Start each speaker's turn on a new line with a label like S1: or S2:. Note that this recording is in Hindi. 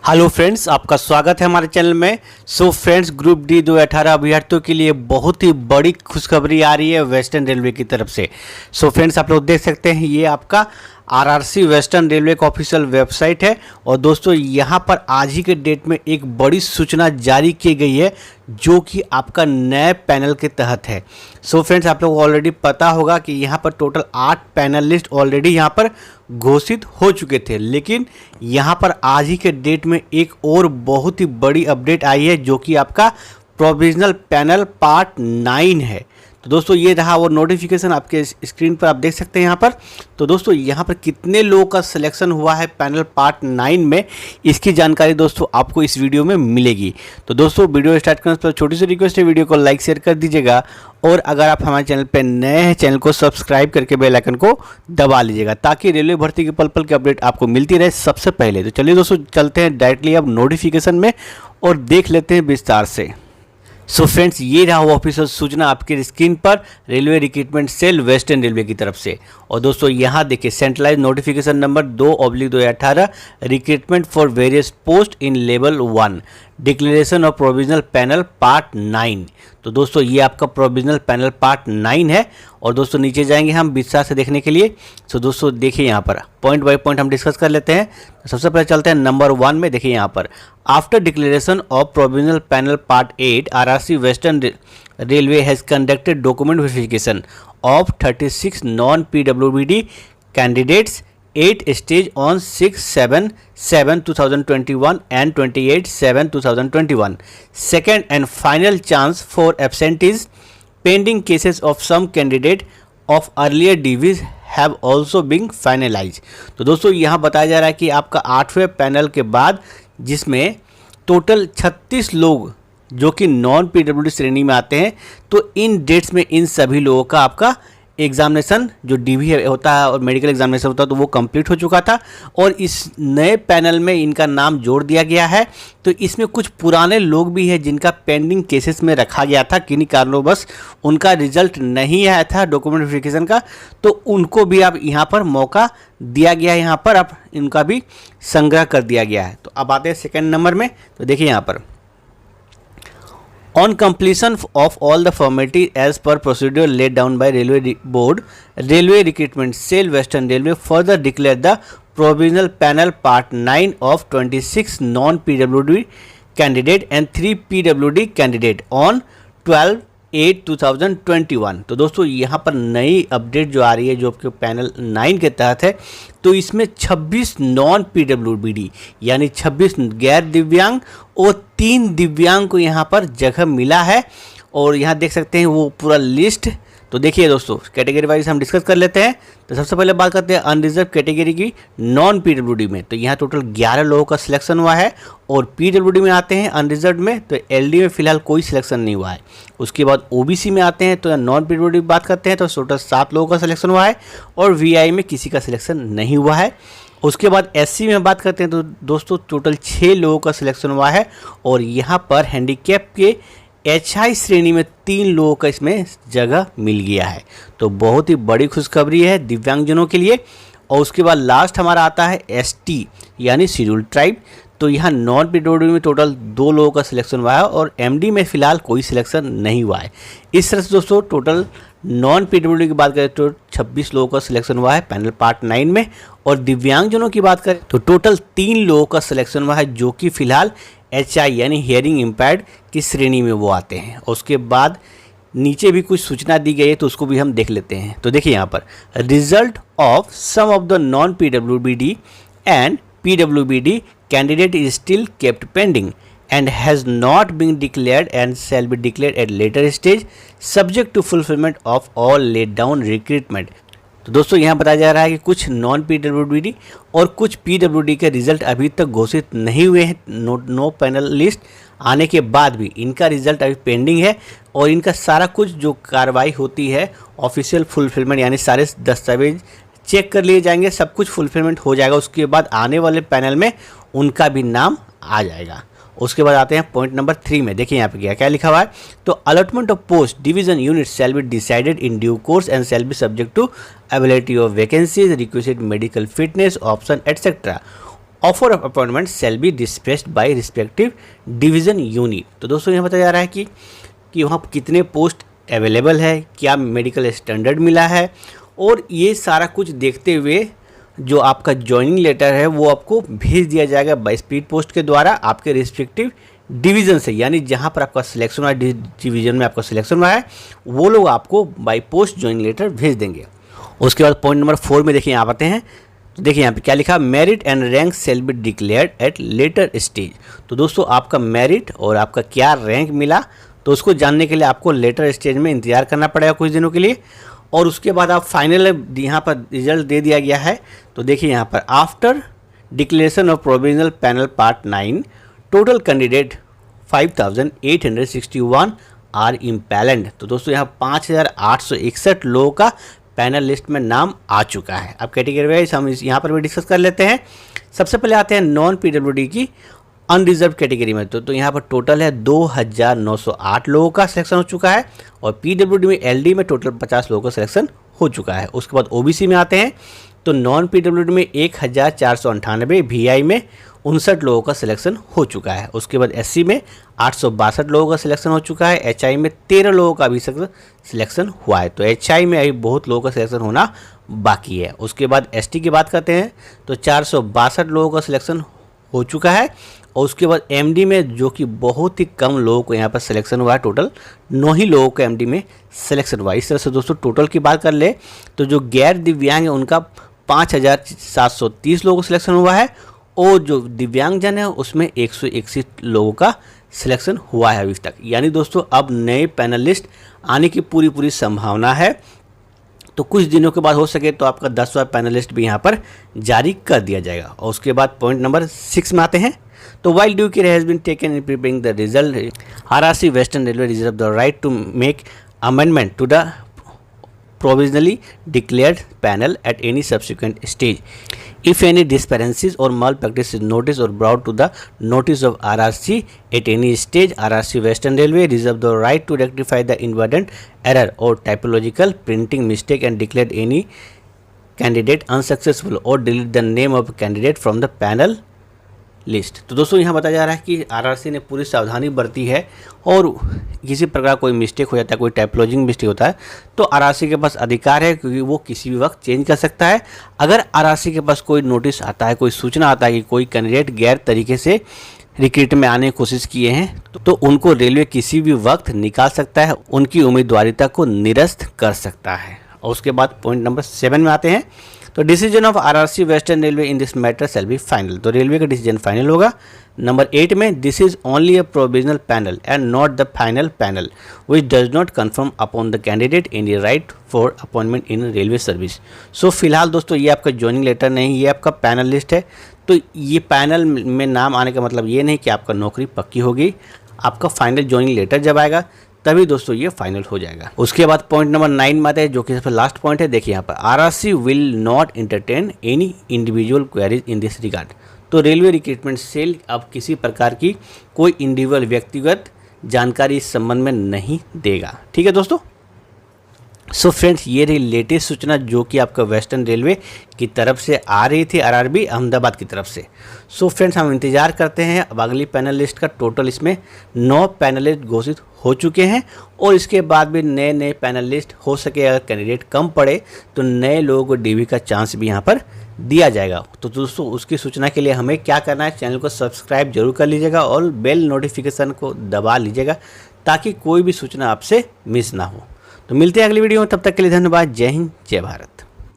S1: हेलो फ्रेंड्स, आपका स्वागत है हमारे चैनल में। फ्रेंड्स, ग्रुप डी 2018 अभ्यर्थियों के लिए बहुत ही बड़ी खुशखबरी आ रही है वेस्टर्न रेलवे की तरफ से। फ्रेंड्स, आप लोग देख सकते हैं ये आपका आरआरसी वेस्टर्न रेलवे का ऑफिशियल वेबसाइट है। और दोस्तों, यहाँ पर आज ही के डेट में एक बड़ी सूचना जारी की गई है जो कि आपका नए पैनल के तहत है। फ्रेंड्स, आप लोग ऑलरेडी पता होगा कि यहाँ पर टोटल 8 पैनलिस्ट ऑलरेडी यहाँ पर घोषित हो चुके थे, लेकिन यहाँ पर आज ही के डेट में एक और बहुत ही बड़ी अपडेट आई है जो कि आपका प्रोविजनल पैनल पार्ट 9 है। तो दोस्तों, ये रहा वो नोटिफिकेशन, आपके स्क्रीन पर आप देख सकते हैं यहाँ पर। तो दोस्तों, यहाँ पर कितने लोगों का सिलेक्शन हुआ है पैनल पार्ट 9 में, इसकी जानकारी दोस्तों आपको इस वीडियो में मिलेगी। तो दोस्तों, वीडियो स्टार्ट करने से पहले छोटी सी रिक्वेस्ट है, वीडियो को लाइक शेयर कर दीजिएगा। और अगर आप हमारे चैनल पर नए हैं, चैनल को सब्सक्राइब करके बेल आइकन को दबा लीजिएगा ताकि रेलवे भर्ती की पल पल की अपडेट आपको मिलती रहे सबसे पहले। तो चलिए दोस्तों, चलते हैं डायरेक्टली अब नोटिफिकेशन में और देख लेते हैं विस्तार से। फ्रेंड्स, ये रहा वो ऑफिशियल सूचना आपके स्क्रीन पर railway recruitment cell western railway की तरफ से। और दोस्तों, यहाँ देखिए centralised notification number 2/2018 recruitment for various post in level 1 declaration of provisional panel part 9। तो दोस्तों, ये आपका प्रोविजनल पैनल पार्ट 9 है। और दोस्तों, नीचे जाएंगे हम विस्तार से देखने के लिए। तो दोस्तों, देखिए यहाँ पर पॉइंट बाय पॉइंट हम डिस्कस कर लेते हैं। तो सबसे पहले चलते हैं नंबर 1 में। देखिए यहाँ पर after declaration of provisional panel part 8 RRC western railway has conducted document verification of 36 non PWD candidates 8 stage on 6/7/2021 and 28/7/2021. Second and final chance for absentees. Pending cases of some candidate of earlier DVs have also been finalized. तो दोस्तों, यहाँ बताया जा रहा है कि आपका 8वें पैनल के बाद जिसमें टोटल 36 लोग जो कि नॉन पीडब्ल्यूडी श्रेणी में आते हैं, तो इन डेट्स में इन सभी लोगों का आपका एग्जामिनेशन जो डीवी होता है और मेडिकल एग्जामिनेशन होता है तो वो कंप्लीट हो चुका था। और इस नए पैनल में इनका नाम जोड़ दिया गया है। तो इसमें कुछ पुराने लोग भी हैं जिनका पेंडिंग केसेस में रखा गया था, किन्हीं कारणों बस उनका रिजल्ट नहीं आया था डॉक्यूमेंट वेरिफिकेशन का, तो उनको भी अब यहाँ पर मौका दिया गया है। यहाँ पर अब इनका भी संग्रह कर दिया गया है। तो अब आते हैं सेकेंड नंबर में। तो देखिए यहाँ पर On completion of all the formalities as per procedure laid down by Railway Board, Railway Recruitment Cell Western Railway further declared the provisional panel part 9 of 26 non-PWD candidate and 3 PWD candidate on 12/8/2021। तो दोस्तों, यहाँ पर नई अपडेट जो आ रही है जो आपके पैनल 9 के तहत है, तो इसमें 26 नॉन पीडब्ल्यूडी यानी 26 गैर दिव्यांग और 3 दिव्यांग को यहाँ पर जगह मिला है। और यहाँ देख सकते हैं वो पूरा लिस्ट। तो देखिए दोस्तों, कैटेगरी वाइज हम डिस्कस कर लेते हैं। तो सबसे पहले बात करते हैं अनरिजर्व कैटेगरी की नॉन पीडब्ल्यूडी में। तो यहाँ टोटल 11 लोगों का सिलेक्शन हुआ है। और पीडब्ल्यूडी में आते हैं अनरिजर्व में, तो एलडी में फिलहाल कोई सिलेक्शन नहीं हुआ है। उसके बाद ओबीसी में आते हैं तो नॉन पीडब्ल्यूडी की बात करते हैं तो टोटल 7 लोगों का सिलेक्शन हुआ है। और वीआई में किसी का सिलेक्शन नहीं हुआ है। उसके बाद एससी में बात करते हैं तो दोस्तों टोटल 6 लोगों का सिलेक्शन हुआ है। और यहाँ पर हैंडीकैप के एचआई श्रेणी में 3 लोगों का इसमें जगह मिल गया है। तो बहुत ही बड़ी खुशखबरी है दिव्यांगजनों के लिए। और उसके बाद लास्ट हमारा आता है एसटी यानी शेड्यूल्ड ट्राइब। तो यहाँ नॉन पीडब्ल्यूडी में टोटल 2 लोगों का सिलेक्शन हुआ है और एमडी में फिलहाल कोई सिलेक्शन नहीं हुआ है। इस तरह से दोस्तों टोटल नॉन पीडब्ल्यूडी की बात करें तो 26 लोगों का सिलेक्शन हुआ है पैनल पार्ट 9 में। और दिव्यांगजनों की बात करें तो टोटल 3 लोगों का सिलेक्शन हुआ है जो कि फिलहाल एचआई यानी हियरिंग इम्पेयर्ड की श्रेणी में वो आते हैं। और उसके बाद नीचे भी कुछ सूचना दी गई है तो उसको भी हम देख लेते हैं। तो देखिए यहाँ पर result of some of the non PWD and PWD candidate is still kept pending and has not been declared and shall be declared at later stage subject to fulfillment of all laid down recruitment। तो दोस्तों, यहाँ बताया जा रहा है कि कुछ नॉन पीडब्ल्यूडी और कुछ पीडब्ल्यूडी के रिजल्ट अभी तक घोषित नहीं हुए हैं। नो पैनल लिस्ट आने के बाद भी इनका रिजल्ट अभी पेंडिंग है। और इनका सारा कुछ जो कार्रवाई होती है ऑफिशियल फुलफिलमेंट यानी सारे दस्तावेज चेक कर लिए जाएंगे, सब कुछ फुलफिलमेंट हो जाएगा। उसके बाद आने वाले पैनल में उनका भी नाम आ जाएगा। उसके बाद आते हैं पॉइंट नंबर 3 में। देखिए यहाँ पे क्या लिखा हुआ है। तो allotment of post division unit shall be decided in due course and shall be subject to availability of vacancies, requisite medical fitness option etcetera. Offer of appointment shall be dispatched by respective division unit. तो दोस्तों यहाँ बताया जा रहा है कि वहाँ कितने पोस्ट अवेलेबल है, क्या मेडिकल स्टैंडर्ड मिला है, और ये सारा कुछ देखते हुए जो आपका ज्वाइनिंग लेटर है वो आपको भेज दिया जाएगा बाय स्पीड पोस्ट के द्वारा आपके रिस्पेक्टिव डिवीज़न से, यानी जहाँ पर आपका सिलेक्शन हुआ है, डिवीज़न में आपका सिलेक्शन हुआ है, वो लोग आपको बाय पोस्ट ज्वाइनिंग लेटर भेज देंगे। उसके बाद पॉइंट नंबर 4 में देखिए यहाँ आते हैं, तो देखिए यहाँ पे क्या लिखा, merit and rank shall be declared at later stage. तो दोस्तों आपका मेरिट और आपका क्या रैंक मिला, तो उसको जानने के लिए आपको लेटर स्टेज में इंतजार करना पड़ेगा कुछ दिनों के लिए, और उसके बाद आप फाइनल यहाँ पर रिजल्ट दे दिया गया है। तो देखिए यहाँ पर after declaration of provisional panel part 9 total candidate 5861 are empanelled. तो दोस्तों यहाँ 5861 लोगों का पैनल लिस्ट में नाम आ चुका है। अब कैटेगरी वाइज हम यहाँ पर भी डिस्कस कर लेते हैं। सबसे पहले आते हैं नॉन पीडब्ल्यूडी की अनरिजर्व कैटेगरी में। तो यहाँ पर टोटल है 2908 लोगों का सिलेक्शन हो चुका है, और पीडब्ल्यूडी में एलडी में टोटल 50 लोगों का सिलेक्शन हो चुका है। उसके बाद ओबीसी में आते हैं, तो नॉन पीडब्ल्यूडी में 1498, वीआई में 59 लोगों का सिलेक्शन हो चुका है। उसके बाद एससी में 862 लोगों का सिलेक्शन हो चुका है। एचआई में 13 लोगों का अभी सिलेक्शन हुआ है, तो एचआई में अभी बहुत लोगों का सिलेक्शन होना बाकी है। उसके बाद एसटी की बात करते हैं, तो 462 लोगों का सिलेक्शन हो चुका है, और उसके बाद एमडी में जो कि बहुत ही कम लोगों को यहाँ पर सिलेक्शन हुआ है, टोटल 9 ही लोगों को एमडी में सिलेक्शन हुआ है। इस तरह से दोस्तों टोटल की बात कर ले तो जो गैर दिव्यांग है उनका 5730 लोगों को सिलेक्शन हुआ है, और जो दिव्यांगजन है उसमें 161 लोगों का सिलेक्शन हुआ है अभी तक। यानी दोस्तों अब नए पैनलिस्ट आने की पूरी संभावना है, तो कुछ दिनों के बाद हो सके तो आपका 10वां पैनलिस्ट भी यहाँ पर जारी कर दिया जाएगा। और उसके बाद पॉइंट नंबर 6 में आते हैं, तो while due care has been taken in preparing the result, RRC western railway reserve the right to make amendment to the provisionally declared panel at any subsequent stage. If any discrepancies or malpractice is noticed or brought to the notice of RRC at any stage, RRC Western Railway reserve the right to rectify the inadvertent error or typological printing mistake and declare any candidate unsuccessful or delete the name of candidate from the panel list. तो दोस्तों यहाँ बताया जा रहा है कि आरआरसी ने पूरी सावधानी बरती है, और किसी प्रकार कोई मिस्टेक हो जाता है, कोई टाइपोलॉजिंग मिस्टेक होता है, तो आरआरसी के पास अधिकार है क्योंकि वो किसी भी वक्त चेंज कर सकता है। अगर आरआरसी के पास कोई नोटिस आता है, कोई सूचना आता है कि कोई कैंडिडेट गैर तरीके से रिक्रूट में आने की कोशिश किए हैं, तो उनको रेलवे किसी भी वक्त निकाल सकता है, उनकी उम्मीदवारिता को निरस्त कर सकता है। और उसके बाद पॉइंट नंबर 7 में आते हैं, तो decision of RRC western Railway in this matter shall be final. तो रेलवे का डिसीजन फाइनल होगा। नंबर 8 में, this is only a provisional panel and not the final panel which does not confirm upon the candidate any right for appointment in railway service. So फिलहाल दोस्तों ये आपका ज्वाइनिंग लेटर नहीं, ये आपका पैनल लिस्ट है। तो ये पैनल में नाम आने का मतलब ये नहीं कि आपका नौकरी पक्की होगी, आपका फाइनल ज्वाइनिंग लेटर जब आएगा तभी दोस्तों ये फाइनल हो जाएगा। उसके बाद पॉइंट नंबर 9 में आता है, जो कि सबसे लास्ट पॉइंट है। देखिए यहाँ पर, RRC will not entertain any individual queries in this regard. तो रेलवे रिक्रूटमेंट सेल अब किसी प्रकार की कोई इंडिविजुअल व्यक्तिगत जानकारी इस संबंध में नहीं देगा। ठीक है दोस्तों। सो फ्रेंड्स, ये रही लेटेस्ट सूचना जो कि आपका वेस्टर्न रेलवे की तरफ से आ रही थी, आरआरबी अहमदाबाद की तरफ से। सो फ्रेंड्स, हम इंतज़ार करते हैं अब अगली पैनल लिस्ट का। टोटल इसमें 9 पैनलिस्ट घोषित हो चुके हैं, और इसके बाद भी नए पैनल लिस्ट हो सके, अगर कैंडिडेट कम पड़े तो नए लोगों को डीवी का चांस भी यहाँ पर दिया जाएगा। तो दोस्तों उसकी सूचना के लिए हमें क्या करना है, चैनल को सब्सक्राइब जरूर कर लीजिएगा और बेल नोटिफिकेशन को दबा लीजिएगा ताकि कोई भी सूचना आपसे मिस ना हो। तो मिलते हैं अगली वीडियो में, तब तक के लिए धन्यवाद। जय हिंद, जय भारत।